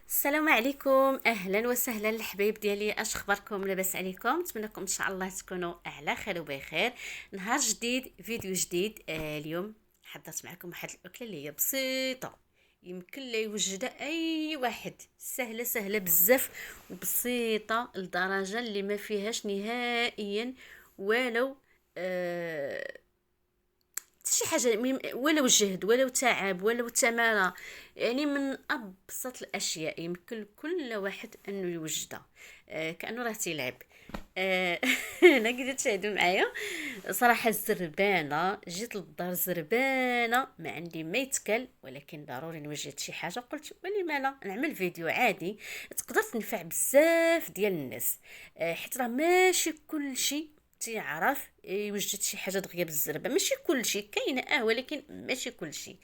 السلام عليكم، اهلا وسهلا الحبايب ديالي. اش اخباركم؟ لاباس عليكم؟ نتمنىكم ان شاء الله تكونوا على خير وبخير. نهار جديد، فيديو جديد. اليوم حضرت معكم واحد الاكله اللي هي بسيطه، يمكن لا يوجدها اي واحد. سهله سهله بزاف وبسيطه لدرجه اللي ما فيهاش نهائيا ولو آه شي حاجه ولو جهد ولو تعب ولو تمارة. يعني من ابسط الاشياء يمكن كل واحد انه يوجدها. كانه راه تيلعب. انا كي تشاهدوا معايا صراحه الزربانه، جيت للدار زربانه ما عندي ما يتكل، ولكن ضروري نوجد شي حاجه. قلت ولما لا نعمل فيديو عادي تقدر تنفع بزاف ديال الناس. حيت راه ماشي كل شيء تيعرف يوجد شي حاجه دغيا بالزربه، ماشي كلشي كاينه ولكن ماشي كلشي.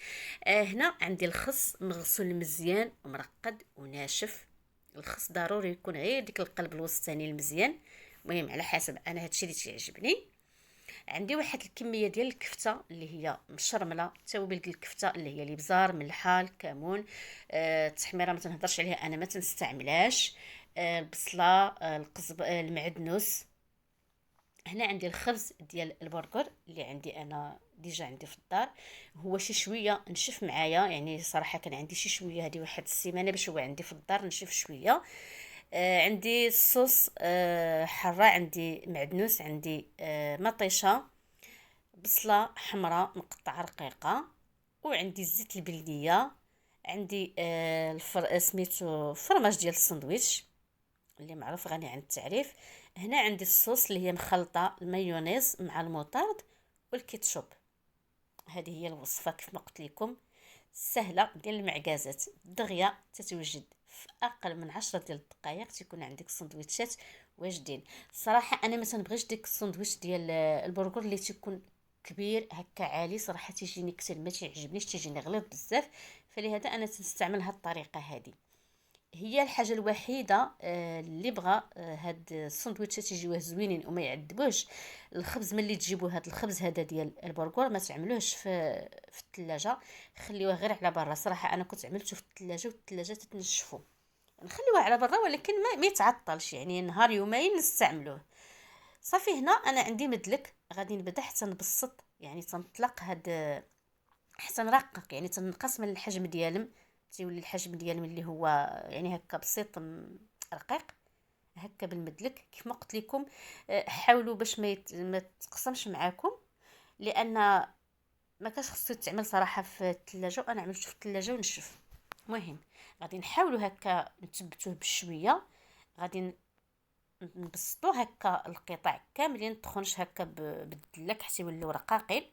هنا عندي الخس مغسول مزيان ومرقد وناشف. الخس ضروري يكون غير ديك القلب الوسطاني المزيان، المهم على حسب انا هادشي اللي تيعجبني. عندي واحد الكميه ديال الكفته اللي هي مشرمله، توابل ديال الكفته اللي هي الابزار، ملحه، الكمون. التحميره ما تنهضرش عليها، انا ما تنستعملهاش. البصله، القزب، المعدنوس. هنا عندي الخبز ديال البرغر اللي عندي انا ديجا عندي في الدار. هو شي شويه نشف معايا، يعني صراحه كان عندي شي شويه هذه واحد السيمانه باش هو عندي في الدار نشف شويه. عندي الصوص حاره، عندي معدنوس، عندي مطيشه، بصله حمراء مقطعه رقيقه، وعندي الزيت البلديه. عندي سميتو فرماج ديال الساندويتش اللي معروف غني عن التعريف. هنا عندي الصوص اللي هي مخلطه المايونيز مع المطارد والكيتشوب. هذه هي الوصفه كيف ما قلت لكم، سهله ديال المعكازات دغيا تتوجد في اقل من 10 ديال الدقائق تيكون عندك سندويتشات واجدين. صراحه انا ما تنبغيش ديك السندويتش ديال البرغر اللي تيكون كبير هكا عالي، صراحه تيجيني كثير ما تيعجبنيش، تيجيني غليظ بزاف. فلهذا انا تنستعمل هاد الطريقه هذه. هي الحاجه الوحيده اللي بغى هاد السندويتشات يجيوه زوينين وما يعذبوش. الخبز ملي تجيبوا هاد الخبز هذا ديال البرغر ما تعملوهش في الثلاجه، خليوه غير على برا. صراحه انا كنت عملته في الثلاجه والثلاجه تتنشفوا، نخليوه على برا ولكن ما يتعطلش، يعني نهار يومين نستعملوه. صافي هنا انا عندي مدلك غادي نبدا حتى نبسط، يعني تنطلق هاد حتى نرقق، يعني تنقص من الحجم ديالهم، تيولي الحجم ديالهم اللي هو يعني هكا بسيط رقيق هكا بالمدلك كيف ما قلت لكم. حاولوا باش ما تقسمش معاكم، لان ما كاش خصو يتعمل صراحه في الثلاجه، وانا عملته في الثلاجه ونشف. المهم غادي نحاولوا هكا نثبتوه بشويه، غادي نبسطو هكا القطع كاملين، تخونش هكا بالدلاك حتى يوليو رقاقين.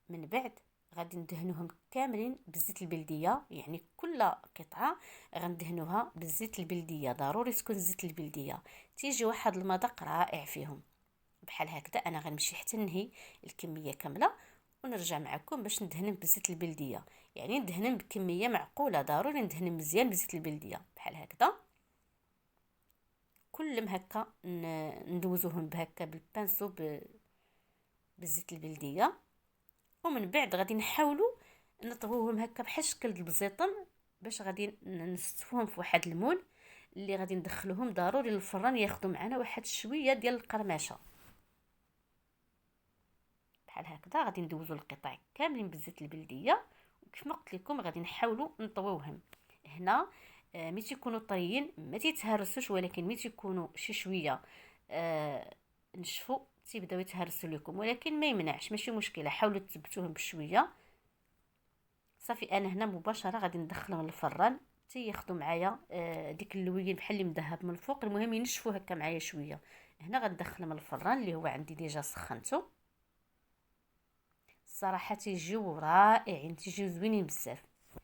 من بعد غادي ندهنوهم كاملين بالزيت البلديه، يعني كل قطعه غندهنوها بالزيت البلديه، ضروري تكون زيت البلديه، تيجي واحد المذاق رائع فيهم. بحال هكذا انا غنمشي حتى ننهي الكميه كامله ونرجع معكم باش ندهنهم بالزيت البلديه. يعني ندهنهم بكميه معقوله، ضروري ندهنهم مزيان بزيت البلديه بحال هكذا. كلهم هكا ندوزوهم بهكا بالبانسو بالزيت البلديه. ومن بعد غادي نحاولوا نطويوهم هكا بحال شكل البزيطن، باش غادي نستفوهم في واحد المول اللي غادي ندخلوهم ضروري للفران، ياخذوا معنا واحد شويه ديال القرمشه. بحال هكذا غادي ندوزو القطع كاملين بالزيت البلديه، وكيف ما قلت لكم غادي نحاولوا نطويوهم. هنا ملي تيكونوا طريين ما تيتهرسوش، ولكن ملي تيكونوا شي شويه نشفوا تيبداو يتهرسوا لكم، ولكن ما يمنعش ماشي مشكله، حاولوا تثبتوهم بشويه. صافي انا هنا مباشره غادي ندخلهم للفران تياخذوا معايا ديك اللويين بحال اللي مذهب من الفوق، المهم ينشفوا هكا معايا شويه. هنا غندخلهم للفران اللي هو عندي ديجا سخنته. الصراحه تيجيو رائعين، تيجيو زوينين بزاف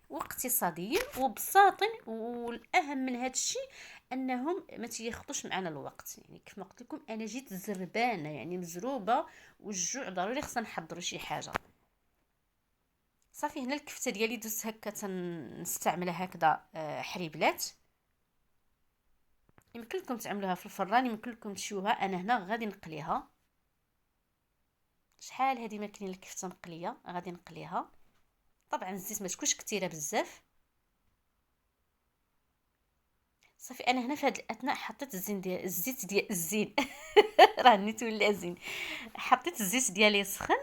واقتصاديين وبساطين، والاهم من هذا الشيء انهم ما تياخذوش معنا الوقت. يعني كيف ما قلت لكم انا جيت زربانه يعني مزروبه، والجوع ضروري خصنا نحضروا شي حاجه. صافي هنا الكفته ديالي دوزت هكا تنستعملها هكذا حريبلات. يمكن لكم تعملوها في الفران، يمكن لكم تشوها، انا هنا غادي نقليها. شحال هذه ما كاين الكفته مقليه غادي نقليها. طبعا الزيت ما تكونش كثيره بزاف، صافي انا هنا في هذه الاثناء حطيت الزين ديال الزيت ديال الزين راه نيت ولا زين. حطيت الزيت ديالي سخن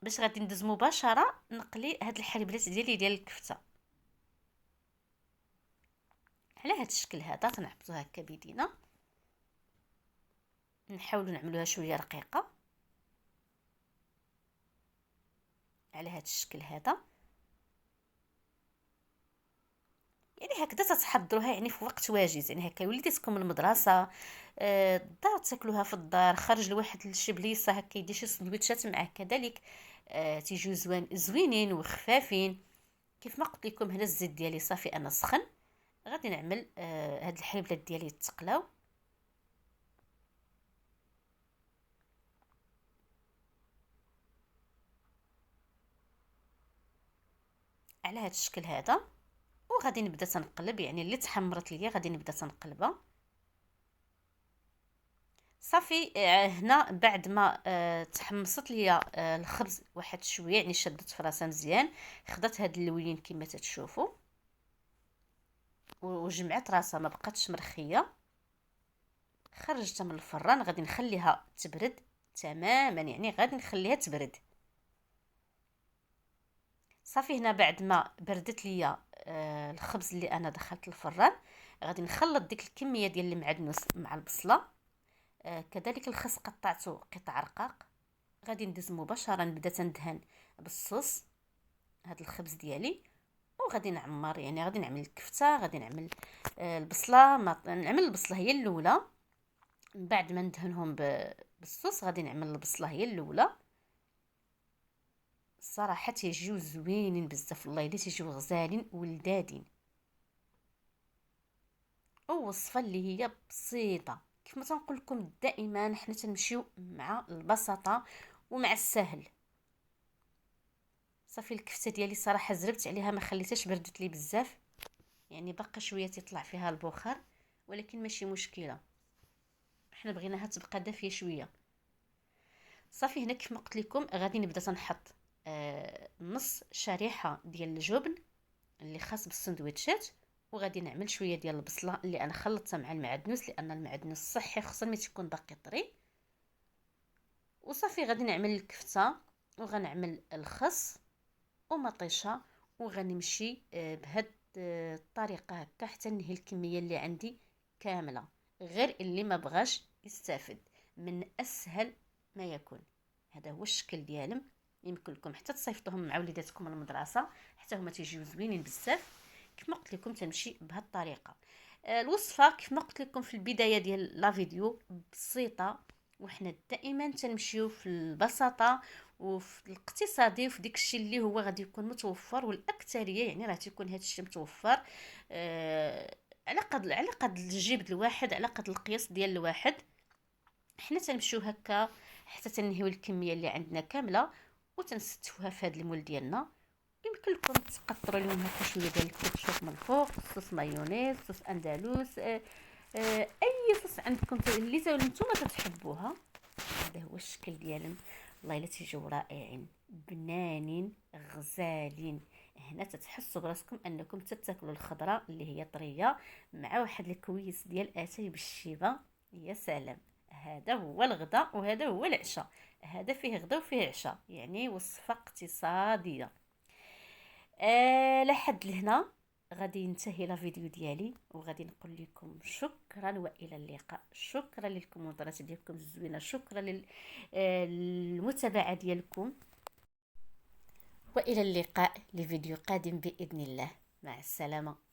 باش غادي ندوز مباشره نقلي هاد الحليبلات ديالي ديال الكفته على هاد الشكل هذا. تنعبطوها هكا بيدينا، نحاولوا نعملوها شويه رقيقه على هاد الشكل هذا. يعني هكذا تتحضروها يعني في وقت واجز، يعني هكا وليداتكم من المدرسه الدار تاكلوها في الدار، خرج لواحد لشي بليصه هكا يدير شي سندويتشات معاه كذلك تيجيو زوينين وخفافين. كيف ما قلت لكم هنا الزيت ديالي صافي انا سخن، غادي نعمل هاد الحليبلات ديالي يتقلاو على هاد الشكل هذا، وغادي نبدا تنقلب. يعني اللي تحمرت ليا غادي نبدا تنقلبها صافي. هنا بعد ما تحمصت ليا الخبز واحد شويه، يعني شدت في راسها مزيان، خدات هاد اللوين كما تتشوفوا وجمعت راسها ما بقاتش مرخيه. خرجتها من الفران، غادي نخليها تبرد تماما، يعني غادي نخليها تبرد صافي. هنا بعد ما بردت ليا الخبز اللي انا دخلت الفران، غادي نخلط ديك الكميه ديال المعدنوس مع البصله كذلك الخس قطعته قطع رقاق. غادي ندوز مباشره نبدا تندهن بالصوص هذا الخبز ديالي، وغادي نعمر. يعني غادي نعمل الكفته، غادي نعمل البصله، ما نعمل البصله هي الاولى، من بعد ما ندهنهم بالصوص غادي نعمل البصله هي الاولى. الصراحه تيجيو زوينين بزاف، والله الا تيجيو غزالين ولذاذين. وصفه اللي هي بسيطه، كيف ما تنقول لكم دائما حنا تنمشيو مع البساطه ومع السهل. صافي الكفته ديالي صراحه زربت عليها، ما خليتهاش بردت لي بزاف، يعني باقا شويه تطلع فيها البخار، ولكن ماشي مشكله، حنا بغيناها تبقى دافيه شويه. صافي هنا كيف ما قلت لكم غادي نبدا تنحط نص شريحه ديال الجبن اللي خاص بالسندويتشات، وغادي نعمل شويه ديال البصله اللي انا خلطتها مع المعدنوس، لان المعدنوس صحي خصوصا ملي تكون باقي طري. وصافي غادي نعمل الكفته، وغنعمل الخس ومطيشه، وغنمشي بهاد الطريقه هكا حتى ننهي الكميه اللي عندي كامله. غير اللي ما بغاش يستافد من اسهل ما يكون، هذا هو الشكل ديالهم. يمكن لكم حتى تصيفطوهم مع وليداتكم المدرسه، حتى هما تيجيو زوينين بزاف. كيف ما قلت لكم تنمشي بهذه الطريقه. الوصفه كيف ما قلت لكم في البدايه ديال لا فيديو بسيطه، وحنا دائما تنمشيو في البساطه وفي الاقتصادي وفي ديك الشيء اللي هو غادي يكون متوفر، والاكثريه يعني راه تيكون هذا الشيء متوفر على قد الجيب الواحد، على قد القياس ديال الواحد. حنا تنمشيو هكا حتى تنهيو الكميه اللي عندنا كامله وتنستفوها في هذا المول ديالنا. يمكن لكم تقطروا لهم هكا شويه ديال الكاتشوب من الفوق، صوص مايونيز، صوص اندلس، اي صوص عندكم اللي نتوما تحبوها. هذا هو الشكل ديالهم، والله الا تيجيو رائعين بنانين غزالين. هنا تتحسوا براسكم انكم تتاكلوا الخضره اللي هي طريه مع واحد الكويس ديال اتاي بالشيبه. يا سلام، هذا هو الغداء وهذا هو العشاء. هذا فيه غدا وفيه عشاء، يعني وصفه اقتصاديه. لحد لهنا غادي ينتهي لا فيديو ديالي، وغادي نقول لكم شكرا والى اللقاء. شكرا للكومنتات ديالكم الزوينه، شكرا للمتابعه ديالكم، والى اللقاء لفيديو قادم باذن الله. مع السلامه.